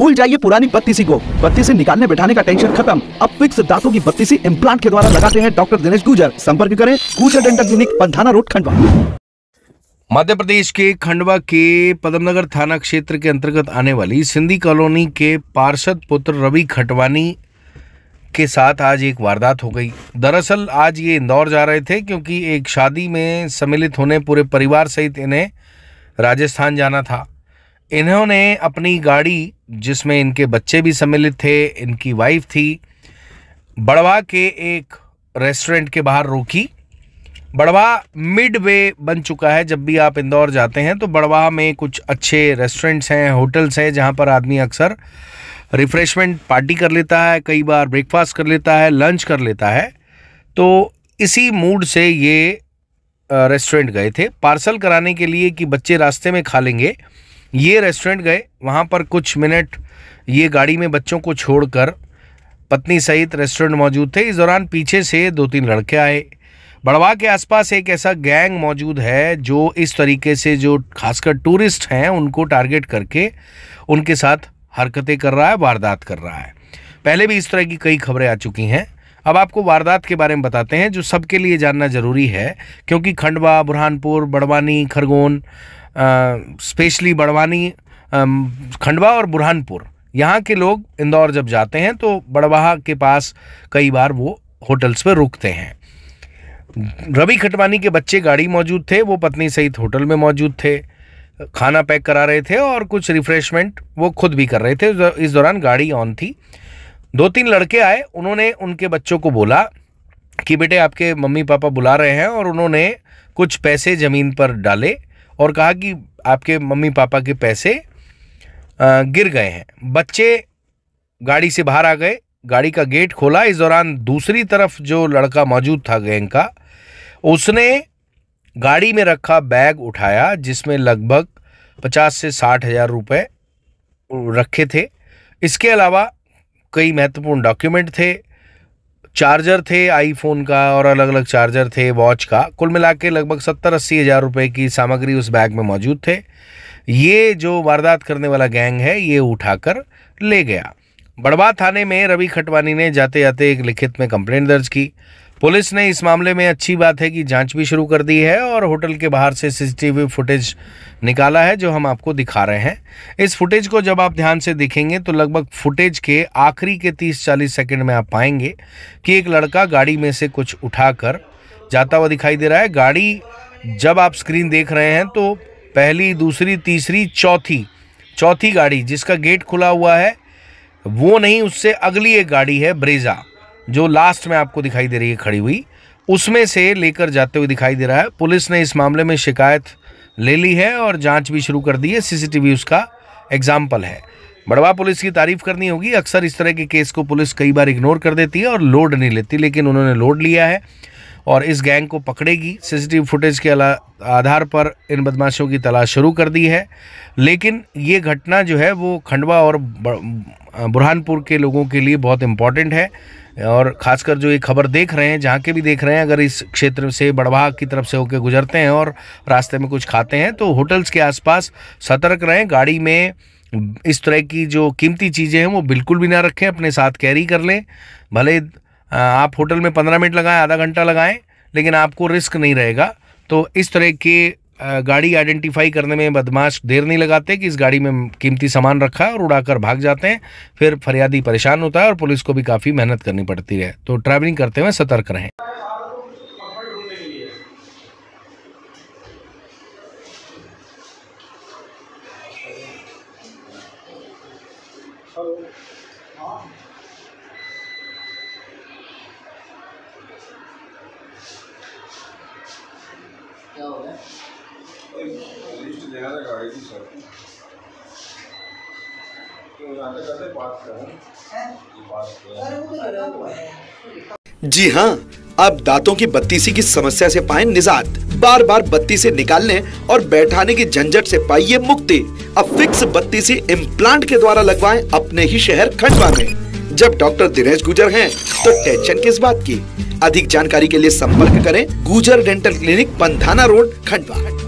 भूल जाइए पुरानी बत्तीसी को। बत्तीसी निकालने बैठाने का टेंशन खत्म। अब फिक्स दांतों की बत्तीसी इम्प्लांट के द्वारा लगाते हैं डॉक्टर दिनेश गुजर। संपर्क करें Gujar dental clinic, Pandhana road, Khandwa. Madhya Pradesh के खंडवा के पदमनगर थाना क्षेत्र के अंतर्गत आने वाली सिंधी कॉलोनी के पार्षद पुत्र रवि खटवानी के साथ आज एक वारदात हो गई। दरअसल आज ये इंदौर जा रहे थे क्योंकि एक शादी में सम्मिलित होने पूरे परिवार सहित इन्हें राजस्थान जाना था। इन्होंने अपनी गाड़ी, जिसमें इनके बच्चे भी सम्मिलित थे, इनकी वाइफ थी, बड़वा के एक रेस्टोरेंट के बाहर रोकी। बड़वा मिड वे बन चुका है। जब भी आप इंदौर जाते हैं तो बड़वा में कुछ अच्छे रेस्टोरेंट्स हैं, होटल्स हैं, जहां पर आदमी अक्सर रिफ्रेशमेंट पार्टी कर लेता है, कई बार ब्रेकफास्ट कर लेता है, लंच कर लेता है। तो इसी मूड से ये रेस्टोरेंट गए थे पार्सल कराने के लिए कि बच्चे रास्ते में खा लेंगे। ये रेस्टोरेंट गए, वहाँ पर कुछ मिनट ये गाड़ी में बच्चों को छोड़कर पत्नी सहित रेस्टोरेंट मौजूद थे। इस दौरान पीछे से 2-3 लड़के आए। बड़वा के आसपास एक ऐसा गैंग मौजूद है जो इस तरीके से, जो खासकर टूरिस्ट हैं, उनको टारगेट करके उनके साथ हरकतें कर रहा है, वारदात कर रहा है। पहले भी इस तरह की कई खबरें आ चुकी हैं। अब आपको वारदात के बारे में बताते हैं जो सबके लिए जानना ज़रूरी है, क्योंकि खंडवा, बुरहानपुर, बड़वानी, खरगोन, स्पेशली बड़वानी, खंडवा और बुरहानपुर, यहाँ के लोग इंदौर जब जाते हैं तो बड़वाहा के पास कई बार वो होटल्स पर रुकते हैं। रवि खटवानी के बच्चे गाड़ी मौजूद थे, वो पत्नी सहित होटल में मौजूद थे, खाना पैक करा रहे थे और कुछ रिफ्रेशमेंट वो खुद भी कर रहे थे। इस दौरान गाड़ी ऑन थी। 2-3 लड़के आए। उन्होंने उनके बच्चों को बोला कि बेटे आपके मम्मी पापा बुला रहे हैं, और उन्होंने कुछ पैसे ज़मीन पर डाले और कहा कि आपके मम्मी पापा के पैसे गिर गए हैं। बच्चे गाड़ी से बाहर आ गए, गाड़ी का गेट खोला। इस दौरान दूसरी तरफ जो लड़का मौजूद था गैंग का, उसने गाड़ी में रखा बैग उठाया जिसमें लगभग 50 से 60 हज़ार रुपये रखे थे। इसके अलावा कई महत्वपूर्ण डॉक्यूमेंट थे, चार्जर थे आईफोन का और अलग अलग चार्जर थे वॉच का। कुल मिला के लगभग 70-80 हज़ार रुपये की सामग्री उस बैग में मौजूद थे। ये जो वारदात करने वाला गैंग है ये उठाकर ले गया। बड़वा थाने में रवि खटवानी ने जाते जाते एक लिखित में कंप्लेंट दर्ज की। पुलिस ने इस मामले में, अच्छी बात है कि जांच भी शुरू कर दी है और होटल के बाहर से सीसीटीवी फुटेज निकाला है जो हम आपको दिखा रहे हैं। इस फुटेज को जब आप ध्यान से देखेंगे तो लगभग फुटेज के आखिरी के 30-40 सेकंड में आप पाएंगे कि एक लड़का गाड़ी में से कुछ उठाकर जाता हुआ दिखाई दे रहा है। गाड़ी जब आप स्क्रीन देख रहे हैं तो पहली, दूसरी, तीसरी, चौथी गाड़ी जिसका गेट खुला हुआ है वो नहीं, उससे अगली एक गाड़ी है ब्रेजा जो लास्ट में आपको दिखाई दे रही है खड़ी हुई, उसमें से लेकर जाते हुए दिखाई दे रहा है। पुलिस ने इस मामले में शिकायत ले ली है और जांच भी शुरू कर दी है। सीसीटीवी उसका एग्जाम्पल है। बड़वा पुलिस की तारीफ करनी होगी। अक्सर इस तरह के केस को पुलिस कई बार इग्नोर कर देती है और लोड नहीं लेती, लेकिन उन्होंने लोड लिया है और इस गैंग को पकड़ेगी। सीसीटीवी फुटेज के आधार पर इन बदमाशों की तलाश शुरू कर दी है। लेकिन ये घटना जो है वो खंडवा और बुरहानपुर के लोगों के लिए बहुत इम्पॉर्टेंट है, और ख़ासकर जो ये खबर देख रहे हैं, जहाँ के भी देख रहे हैं, अगर इस क्षेत्र से बड़वाह की तरफ से होकर गुजरते हैं और रास्ते में कुछ खाते हैं तो होटल्स के आसपास सतर्क रहें। गाड़ी में इस तरह की जो कीमती चीज़ें हैं वो बिल्कुल भी ना रखें, अपने साथ कैरी कर लें। भले आप होटल में 15 मिनट लगाएं, आधा घंटा लगाएं, लेकिन आपको रिस्क नहीं रहेगा। तो इस तरह के गाड़ी आइडेंटिफाई करने में बदमाश देर नहीं लगाते कि इस गाड़ी में कीमती सामान रखा है और उड़ाकर भाग जाते हैं। फिर फरियादी परेशान होता है और पुलिस को भी काफ़ी मेहनत करनी पड़ती है। तो ट्रैवलिंग करते हुए सतर्क रहें। क्या हो गया? लिस्ट देना था गाड़ी की सर, तो जाते बात करें। जी हाँ, अब दांतों की बत्तीसी की समस्या से पाएं निजात। बार बार बत्तीसी निकालने और बैठाने की झंझट से पाइए मुक्ति। अब फिक्स बत्तीसी इम्प्लांट के द्वारा लगवाएं अपने ही शहर खंडवा में। जब डॉक्टर दिनेश गुजर हैं तो टेंशन किस बात की। अधिक जानकारी के लिए संपर्क करें Gujar dental clinic, Pandhana road, Khandwa.